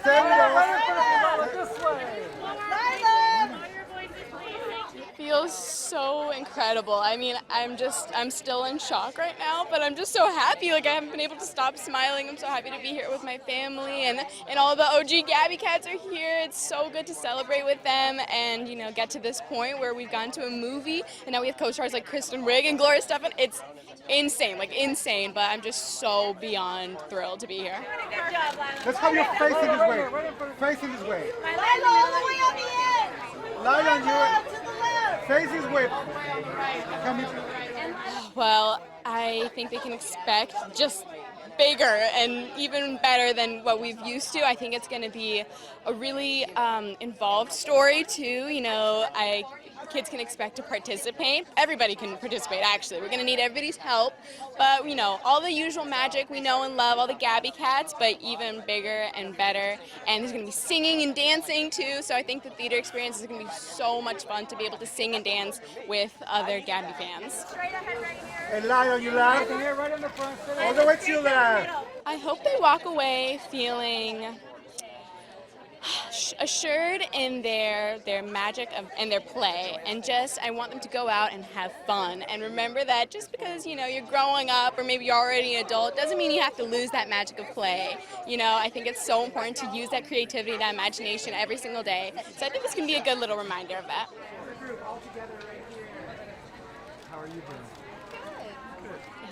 Stay with us. This way. Feels so incredible. I mean, I'm still in shock right now, but I'm just so happy. Like, I haven't been able to stop smiling. I'm so happy to be here with my family, and all the OG Gabby cats are here. It's so good to celebrate with them and, you know, get to this point where we've gone to a movie, and now we have co-stars like Kristen Wiig and Gloria Estefan. It's insane, like insane, but I'm just so beyond thrilled to be here. Good job, Laila. Let's have your face in this way. Face in this way. Laila, all the way on the end. Laila, and you. To the left. Face this way. Come here. Well, I think they can expect just bigger and even better than what we've used to. I think it's going to be a really involved story too. You know, kids can expect to participate. Everybody can participate, actually. We're going to need everybody's help. But, you know, all the usual magic we know and love, all the Gabby cats, but even bigger and better. And there's going to be singing and dancing, too. So I think the theater experience is going to be so much fun to be able to sing and dance with other Gabby fans. Straight ahead right here. And Laila, you laugh. Right in the front. All the way to your left. I hope they walk away feeling assured in their magic and their play, and just I want them to go out and have fun and remember that just because, you know, you're growing up or maybe you're already an adult doesn't mean you have to lose that magic of play. You know, I think it's so important to use that creativity, that imagination every single day. So I think this can be a good little reminder of that. How are you doing?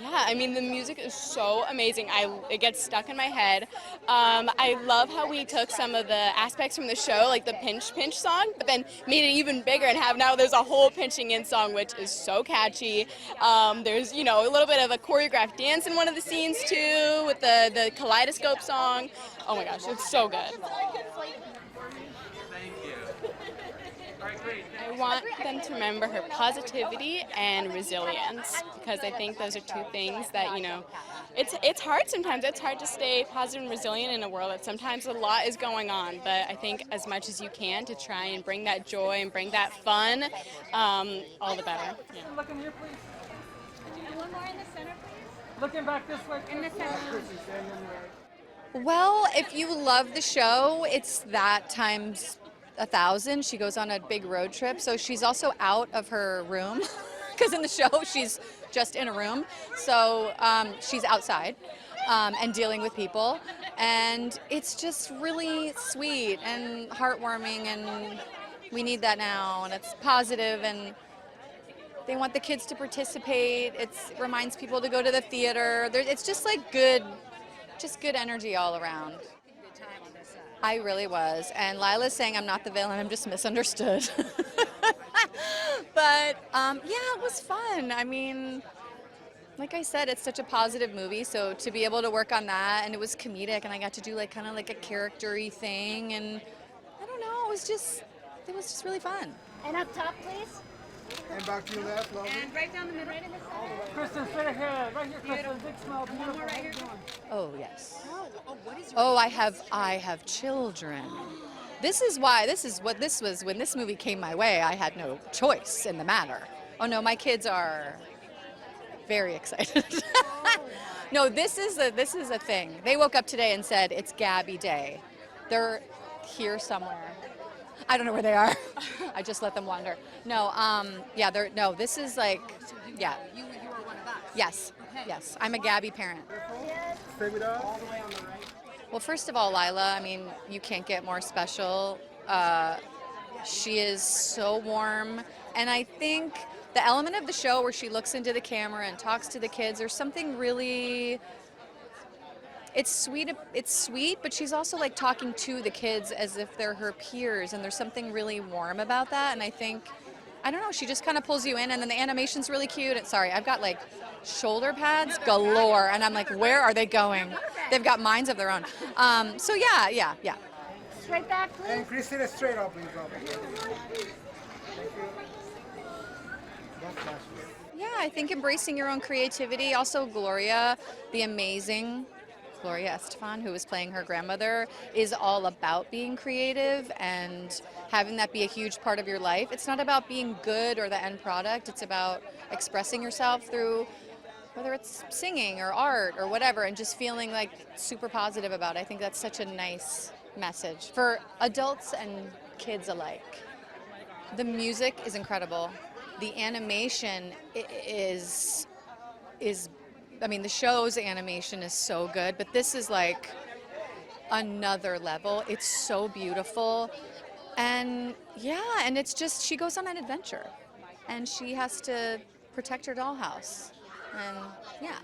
Yeah, I mean, the music is so amazing. It gets stuck in my head. I love how we took some of the aspects from the show, like the pinch song, but then made it even bigger and there's a whole pinching in song, which is so catchy. There's, you know, a little bit of a choreographed dance in one of the scenes too, with the kaleidoscope song. Oh my gosh, it's so good. I want them to remember her positivity and resilience, because I think those are two things that, you know, it's hard sometimes. It's hard to stay positive and resilient in a world that sometimes a lot is going on, but I think as much as you can to try and bring that joy and bring that fun, all the better. Yeah. Looking here, please. One more in the center, please. Looking back this way. In the center. Well, if you love the show, it's that times 1,000. She goes on a big road trip, so she's also out of her room because in the show she's just in a room, so she's outside and dealing with people, and it's just really sweet and heartwarming, and we need that now, and it's positive, and they want the kids to participate. It reminds people to go to the theater. It's just like good energy all around. I really was, and Lila's saying I'm not the villain, I'm just misunderstood. But yeah, it was fun. I mean, like I said, it's such a positive movie, so to be able to work on that, and it was comedic, and I got to do like kind of like a character-y thing, and I don't know, it was just really fun. And up top, please. And back to your left, lovely. And right down the middle. Right in the center. Kristen, straight ahead. Right here, Kristen. Big smile. Beautiful. One more right here. Oh yes. Oh, I have children. This is what this was when this movie came my way. I had no choice in the matter. Oh no, my kids are very excited. No, this is a thing. They woke up today and said it's Gabby Day. They're here somewhere. I don't know where they are. I just let them wander. No, yeah, this is like, yeah. You are one of us. Yes, yes. I'm a Gabby parent. Stay with us. Well, first of all, Laila, I mean, you can't get more special. She is so warm, and I think the element of the show where she looks into the camera and talks to the kids, there's something really, it's sweet, but she's also like talking to the kids as if they're her peers, and there's something really warm about that, and I think, I don't know, she just kind of pulls you in, and then the animation's really cute. And sorry, I've got like shoulder pads galore, and I'm like, where are they going? They've got minds of their own. So yeah. Straight back, please. And Kristen, straight up, please. Thank you. Yeah, I think embracing your own creativity. Also, Gloria, the amazing Gloria Estefan, who was playing her grandmother, is all about being creative and having that be a huge part of your life. It's not about being good or the end product. It's about expressing yourself through whether it's singing or art or whatever, and just feeling like super positive about it. I think that's such a nice message for adults and kids alike. The music is incredible. The animation is I mean, the show's animation is so good, but this is like another level. It's so beautiful. And yeah, and it's just, she goes on an adventure and she has to protect her dollhouse. And yeah.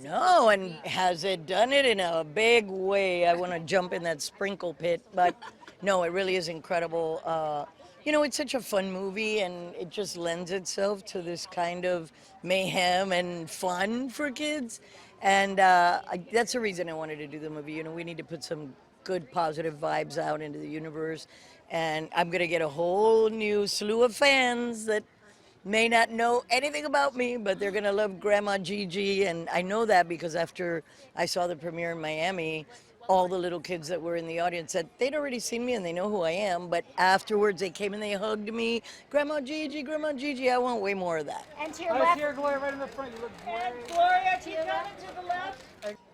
No, and has it done it in a big way? I want to jump in that sprinkle pit, but no, it really is incredible. You know, it's such a fun movie, and it just lends itself to this kind of mayhem and fun for kids. And that's the reason I wanted to do the movie. You know, we need to put some good, positive vibes out into the universe. And I'm going to get a whole new slew of fans that may not know anything about me, but they're going to love Grandma Gigi. And I know that because after I saw the premiere in Miami, all the little kids that were in the audience said they'd already seen me and they know who I am. But afterwards, they came and they hugged me. Grandma Gigi, Grandma Gigi. I want way more of that. And to your Right left. here, Gloria, right in the front. You look great. Gloria, to your left. To the left.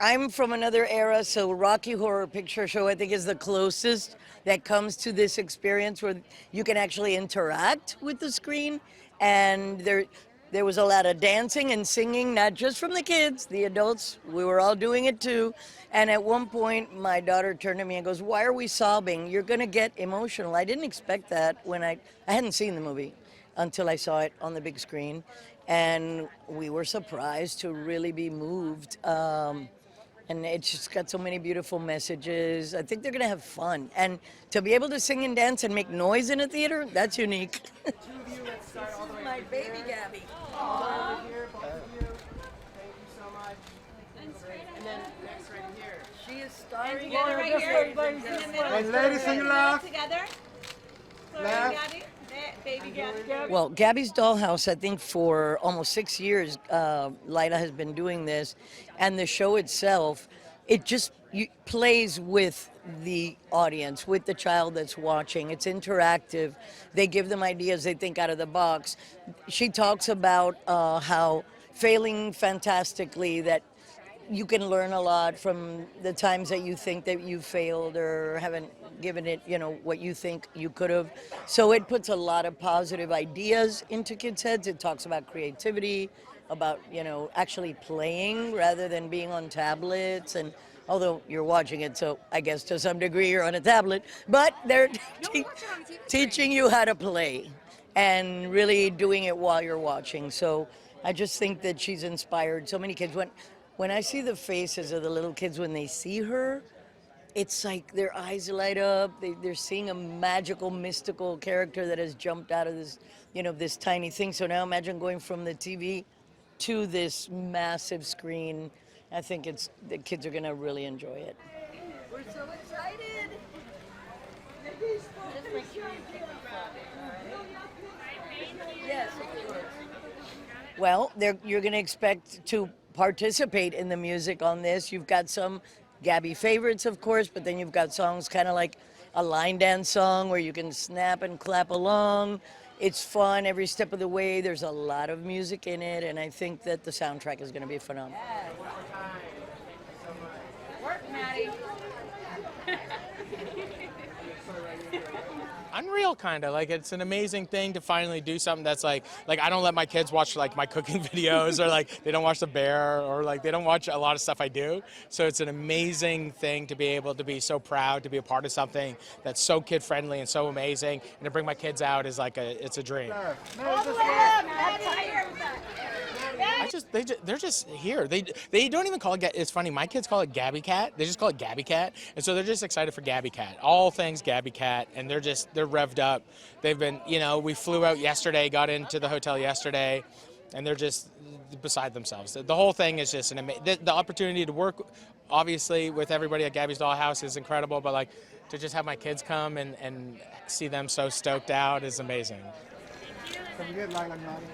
I'm from another era, so Rocky Horror Picture Show, I think, is the closest that comes to this experience where you can actually interact with the screen. And there was a lot of dancing and singing, not just from the kids, the adults. We were all doing it too. And at one point, my daughter turned to me and goes, "Why are we sobbing? You're going to get emotional." I didn't expect that when I hadn't seen the movie until I saw it on the big screen. And we were surprised to really be moved. And it's just got so many beautiful messages. I think they're going to have fun. And to be able to sing and dance and make noise in a theater, that's unique. Two of you, let's start all the way My baby Gabby. over here, both of you. Thank you so much. And then next right here. She is starring Gloria, right this here. way, ladies, this way. And ladies, can you laugh? Together. Laugh. Gabby. Baby Gabby. Well, Gabby's Dollhouse, I think for almost 6 years, Laila has been doing this. And the show itself, it just plays with the audience, with the child that's watching. It's interactive. They give them ideas, they think out of the box. She talks about how failing fantastically, that you can learn a lot from the times that you think that you failed or haven't given it, you know, what you think you could have. So it puts a lot of positive ideas into kids' heads. It talks about creativity, about, you know, actually playing rather than being on tablets. And although you're watching it, so I guess to some degree you're on a tablet, but they're teaching you how to play and really doing it while you're watching. So I just think that she's inspired so many kids. When I see the faces of the little kids when they see her, it's like their eyes light up. They're seeing a magical, mystical character that has jumped out of this, you know, this tiny thing. So now imagine going from the TV to this massive screen. I think the kids are going to really enjoy it. We're so excited. Yes, of course. Well, you're going to expect to participate in the music on this. You've got some Gabby favorites, of course, but then you've got songs kind of like a line dance song where you can snap and clap along. It's fun every step of the way. There's a lot of music in it, and I think that the soundtrack is going to be phenomenal. Work, Matty. Unreal, kind of. Like, it's an amazing thing to finally do something that's like I don't let my kids watch like my cooking videos, or like they don't watch The Bear, or like they don't watch a lot of stuff I do. So it's an amazing thing to be able to be so proud to be a part of something that's so kid friendly and so amazing, and to bring my kids out is like it's a dream. They're just here. They don't even call it. It's funny. My kids call it Gabby Cat. They just call it Gabby Cat, and so they're just excited for Gabby Cat. All things Gabby Cat, and they're revved up. They've been, you know, we flew out yesterday, got into the hotel yesterday, and they're just beside themselves. The whole thing is just the opportunity to work, obviously, with everybody at Gabby's Dollhouse is incredible, but like to just have my kids come and see them so stoked out is amazing. Can we get Laila nodding?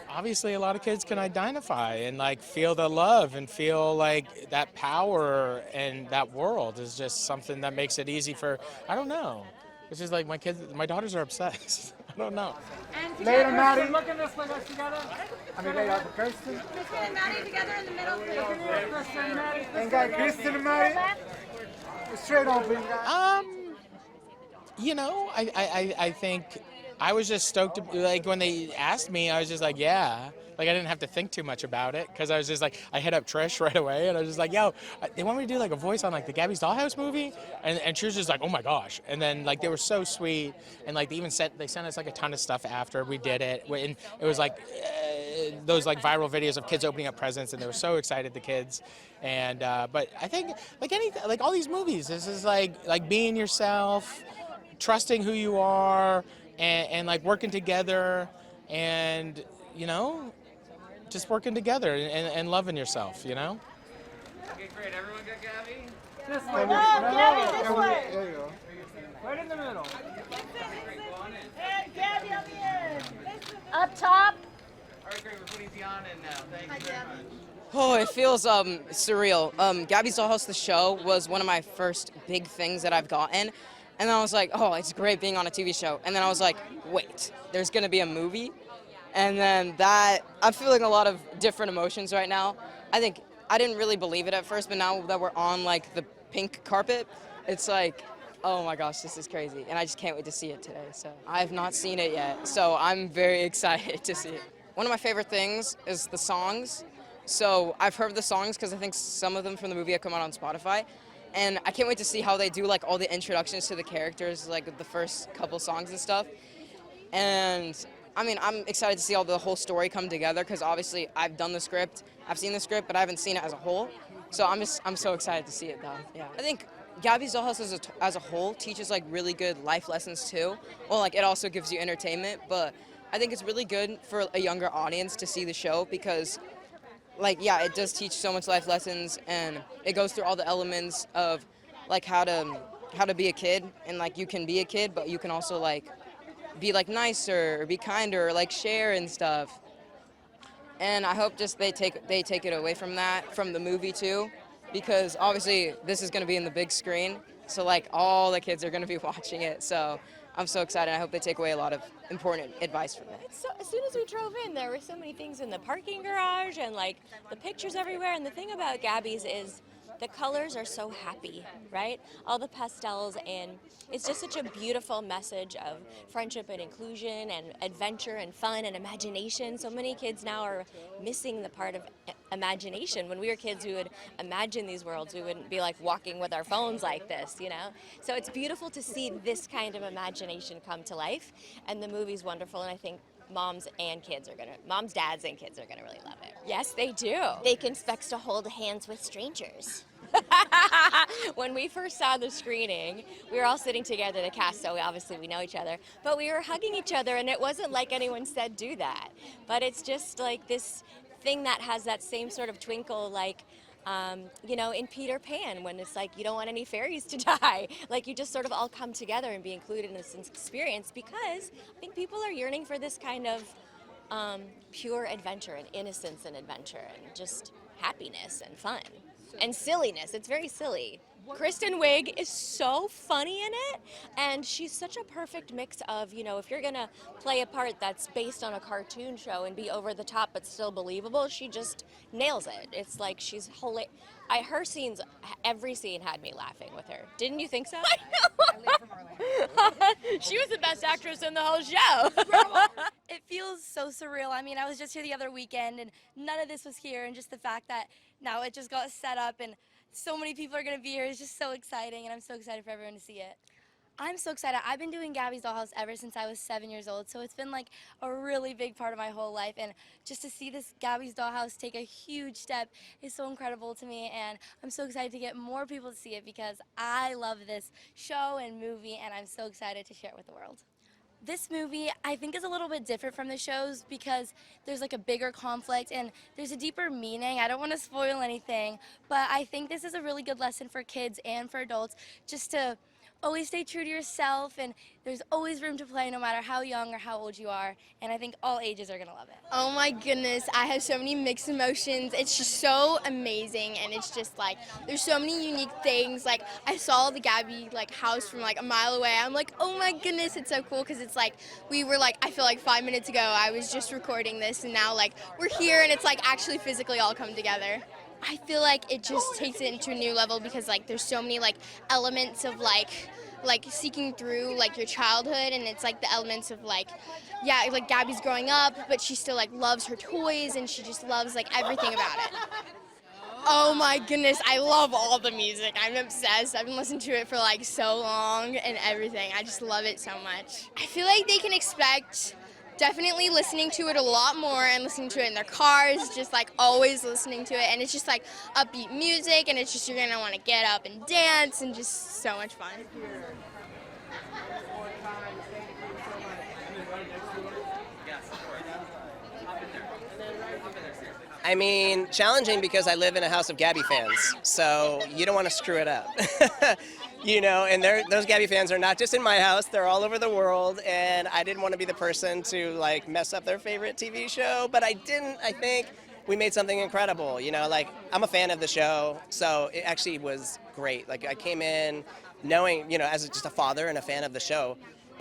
Obviously, a lot of kids can identify and like feel the love and feel like that power and that world is just something that makes it easy for, I don't know. It's just like my daughters are obsessed. I don't know. And Later, Matty. Look at this, look at us together. I mean, later, Kristen. Kristen and Maddie together in the middle, please. Kristen and Maddie. And got Kristen and Matty. Straight on, please, guys. You know, I think I was just stoked to, like, when they asked me, I was just like, yeah. Like, I didn't have to think too much about it, because I was just like, I hit up Trish right away, and I was just like, yo, they want me to do like a voice on like the Gabbys' Dollhouse movie, and she was just like, oh my gosh. And then like they were so sweet, and like they sent us like a ton of stuff after we did it, and it was like those like viral videos of kids opening up presents, and they were so excited, the kids. And but I think like all these movies, this is like being yourself, trusting who you are, and like working together, and you know, just working together and loving yourself, you know? Okay, great. Everyone got Gabby? This way. Gabby, this way. There you go. Right in the middle. And Gabby on the end. Up top. All right, great. We're putting Dion in now. Thank you very much. Oh, it feels surreal. Gabbys Dollhouse, the show, was one of my first big things that I've gotten. And then I was like, oh, it's great being on a TV show. And then I was like, wait, there's going to be a movie? And then I'm feeling a lot of different emotions right now. I think I didn't really believe it at first, but now that we're on like the pink carpet, it's like, oh my gosh, this is crazy. And I just can't wait to see it today. So I have not seen it yet, so I'm very excited to see it. One of my favorite things is the songs. So I've heard the songs because I think some of them from the movie have come out on Spotify. And I can't wait to see how they do like all the introductions to the characters, like the first couple songs and stuff. And I mean, I'm excited to see all the whole story come together, because obviously I've done the script, I've seen the script, but I haven't seen it as a whole. So I'm so excited to see it though. Yeah. I think Gabbys Dollhouse as a whole teaches like really good life lessons too. Well, like it also gives you entertainment, but I think it's really good for a younger audience to see the show, because like, yeah, it does teach so much life lessons, and it goes through all the elements of like how to be a kid, and like you can be a kid, but you can also like be like nicer, or be kinder, or like share and stuff. And I hope just they take it away from that, from the movie too, because obviously this is going to be in the big screen, so like all the kids are going to be watching it. So I'm so excited. I hope they take away a lot of important advice from it. So, as soon as we drove in, there were so many things in the parking garage and like the pictures everywhere. And the thing about Gabbys is the colors are so happy, right? All the pastels, and it's just such a beautiful message of friendship and inclusion and adventure and fun and imagination. So many kids now are missing the part of imagination. When we were kids, we would imagine these worlds. We wouldn't be like walking with our phones like this, you know? So it's beautiful to see this kind of imagination come to life, and the movie's wonderful, and I think moms, dads, and kids are gonna really love it. Yes, they do. They can expect to hold hands with strangers. When we first saw the screening, we were all sitting together, the cast, so obviously we know each other, but we were hugging each other, and it wasn't like anyone said do that. But it's just like this thing that has that same sort of twinkle, like, you know, in Peter Pan, when it's like you don't want any fairies to die. Like, you just sort of all come together and be included in this experience, because I think people are yearning for this kind of pure adventure and innocence and adventure and just happiness and fun and silliness. It's very silly. Kristen Wiig is so funny in it, and she's such a perfect mix of, you know, if you're gonna play a part that's based on a cartoon show and be over the top but still believable, she just nails it. It's like she's hilarious. Her scenes, every scene had me laughing with her. Didn't you think so? I know. She was the best actress in the whole show. It feels so surreal. I mean, I was just here the other weekend, and none of this was here, and just the fact that now it just got set up and so many people are going to be here is just so exciting, and I'm so excited for everyone to see it. I'm so excited. I've been doing Gabbys Dollhouse ever since I was 7 years old, so it's been like a really big part of my whole life, and just to see this Gabbys Dollhouse take a huge step is so incredible to me, and I'm so excited to get more people to see it, because I love this show and movie, and I'm so excited to share it with the world. This movie, I think, is a little bit different from the shows, because there's like a bigger conflict and there's a deeper meaning. I don't want to spoil anything, but I think this is a really good lesson for kids and for adults, just to always stay true to yourself, and there's always room to play no matter how young or how old you are, and I think all ages are going to love it. Oh my goodness, I have so many mixed emotions. It's just so amazing, and it's just like there's so many unique things. Like I saw the Gabby like house from like a mile away. I'm like, oh my goodness, it's so cool because it's like we were like, I feel like 5 minutes ago I was just recording this, and now like we're here and it's like actually physically all come together. I feel like it just takes it into a new level because like there's so many like elements of like seeking through like your childhood, and it's like the elements of like, yeah, like Gabby's growing up, but she still like loves her toys and she just loves like everything about it. Oh my goodness, I love all the music. I'm obsessed. I've been listening to it for like so long and everything. I just love it so much. I feel like they can expect definitely listening to it a lot more and listening to it in their cars, just like always listening to it, and it's just like upbeat music, and it's just you're gonna want to get up and dance and just so much fun. I mean, challenging because I live in a house of Gabby fans, so you don't want to screw it up. You know, and those Gabby fans are not just in my house, they're all over the world, and I didn't want to be the person to like mess up their favorite TV show, but I didn't. I think we made something incredible, you know, like I'm a fan of the show, so it actually was great. Like I came in knowing, you know, as just a father and a fan of the show,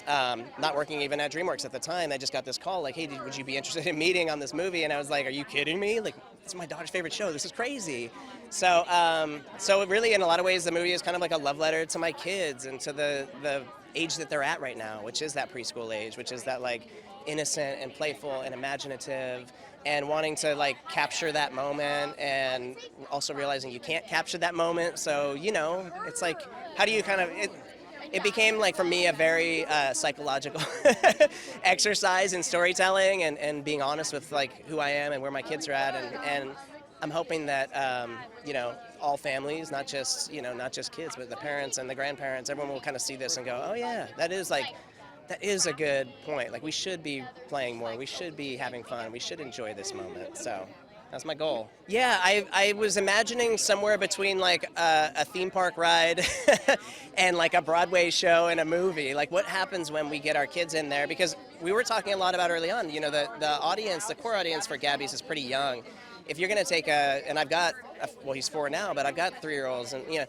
not working even at DreamWorks at the time, I just got this call like, hey, would you be interested in meeting on this movie? And I was like, are you kidding me? Like, it's my daughter's favorite show. This is crazy. So really, in a lot of ways, the movie is kind of like a love letter to my kids and to the age that they're at right now, which is that preschool age, which is that like innocent and playful and imaginative, and wanting to like capture that moment, and also realizing you can't capture that moment. So, you know, it's like, how do you kind of, it became like for me a very psychological exercise in storytelling and being honest with like who I am and where my kids are at, and I'm hoping that you know, all families, not just kids, but the parents and the grandparents, everyone will kind of see this and go, oh yeah, that is a good point. Like we should be playing more, we should be having fun, we should enjoy this moment. So that's my goal. Yeah, I was imagining somewhere between like a theme park ride and like a Broadway show and a movie. Like what happens when we get our kids in there? Because we were talking a lot about early on, you know, the audience, the core audience for Gabbys is pretty young. If you're going to take and I've got, well, he's 4 now, but I've got 3-year-olds, and you know,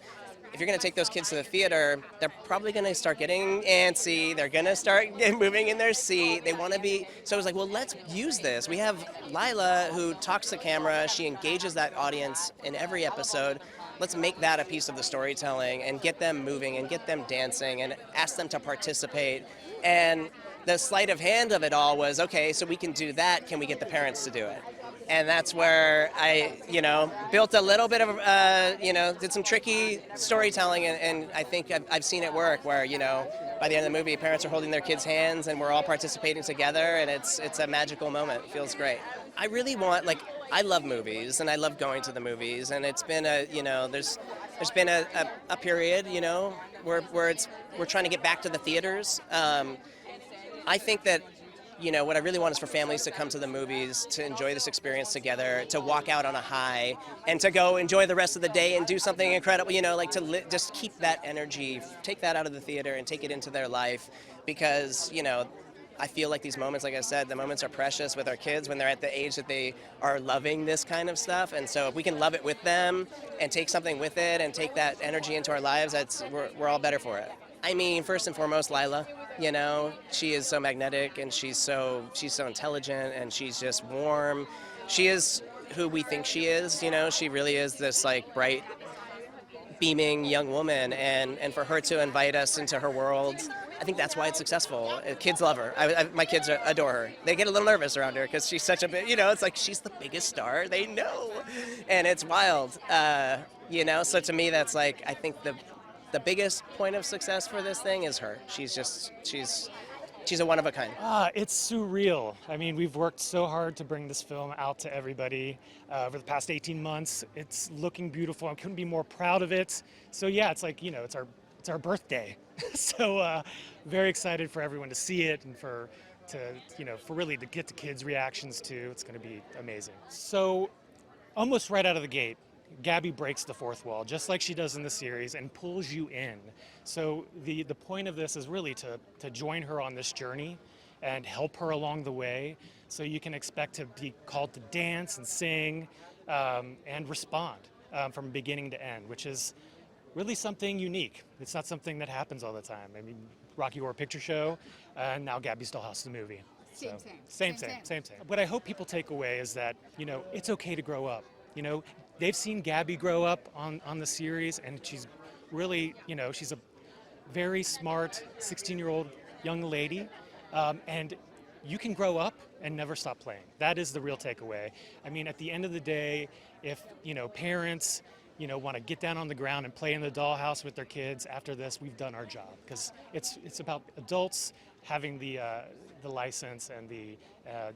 if you're going to take those kids to the theater, they're probably going to start getting antsy. They're going to start moving in their seat. They want to be, so I was like, well, let's use this. We have Laila who talks to camera. She engages that audience in every episode. Let's make that a piece of the storytelling and get them moving and get them dancing and ask them to participate. And the sleight of hand of it all was, okay, so we can do that. Can we get the parents to do it? And that's where I, you know, built a little bit of, you know, did some tricky storytelling, and I think I've seen it work where, you know, by the end of the movie, parents are holding their kids' hands and we're all participating together, and it's a magical moment. It feels great. I really want, like, I love movies and I love going to the movies, and it's been a, you know, there's been a period, you know, where we're trying to get back to the theaters. I think that, you know, what I really want is for families to come to the movies, to enjoy this experience together, to walk out on a high, and to go enjoy the rest of the day and do something incredible, you know, like to just keep that energy, take that out of the theater and take it into their life, because, you know, I feel like these moments, like I said, the moments are precious with our kids when they're at the age that they are loving this kind of stuff, and so if we can love it with them and take something with it and take that energy into our lives, we're all better for it. I mean, first and foremost, Laila. You know, she is so magnetic, and she's so intelligent, and she's just warm. She is who we think she is, you know. She really is this like bright, beaming young woman, and for her to invite us into her world, I think that's why it's successful. Kids love her. My kids adore her. They get a little nervous around her because she's such a big, you know, it's like she's the biggest star they know, and it's wild, you know. So to me, that's like, I think the biggest point of success for this thing is her. She's a one of a kind. It's surreal. I mean, we've worked so hard to bring this film out to everybody over the past 18 months. It's looking beautiful. I couldn't be more proud of it. So yeah, it's like, you know, it's our birthday. So very excited for everyone to see it, and for really to get the kids' reactions too. It's going to be amazing. So almost right out of the gate, Gabby breaks the fourth wall, just like she does in the series, and pulls you in. So the point of this is really to join her on this journey and help her along the way, so you can expect to be called to dance and sing and respond from beginning to end, which is really something unique. It's not something that happens all the time. I mean, Rocky Horror Picture Show, and now Gabby's Dollhouse the movie. Same. What I hope people take away is that, you know, it's okay to grow up. You know, they've seen Gabby grow up on the series, and she's really, you know, she's a very smart 16-year-old young lady, and you can grow up and never stop playing. That is the real takeaway. I mean, at the end of the day, if, you know, parents, you know, want to get down on the ground and play in the dollhouse with their kids after this, we've done our job, because it's about adults having the license and the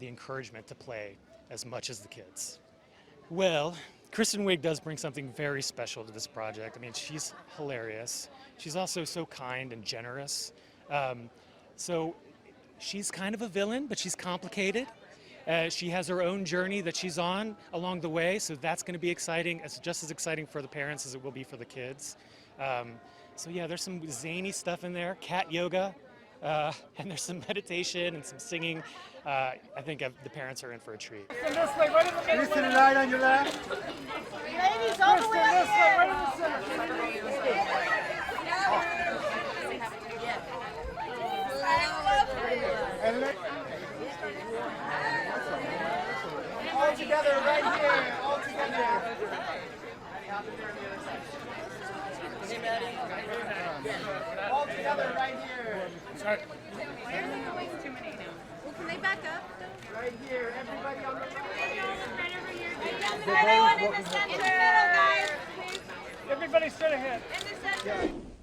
encouragement to play as much as the kids. Well, Kristen Wiig does bring something very special to this project. I mean, she's hilarious. She's also so kind and generous. So she's kind of a villain, but she's complicated. She has her own journey that she's on along the way, so that's going to be exciting. It's just as exciting for the parents as it will be for the kids. So yeah, there's some zany stuff in there, cat yoga, and there's some meditation and some singing. I think the parents are in for a treat. Kristen and Laila on your left. Ladies, all the way up here. Right in the center. All together, right here. All together. All together, right here. Sorry. Well, can they back up? Right here. Everybody on the Right over here. Everyone in the center. In the middle, guys. Everybody straight ahead. In the center.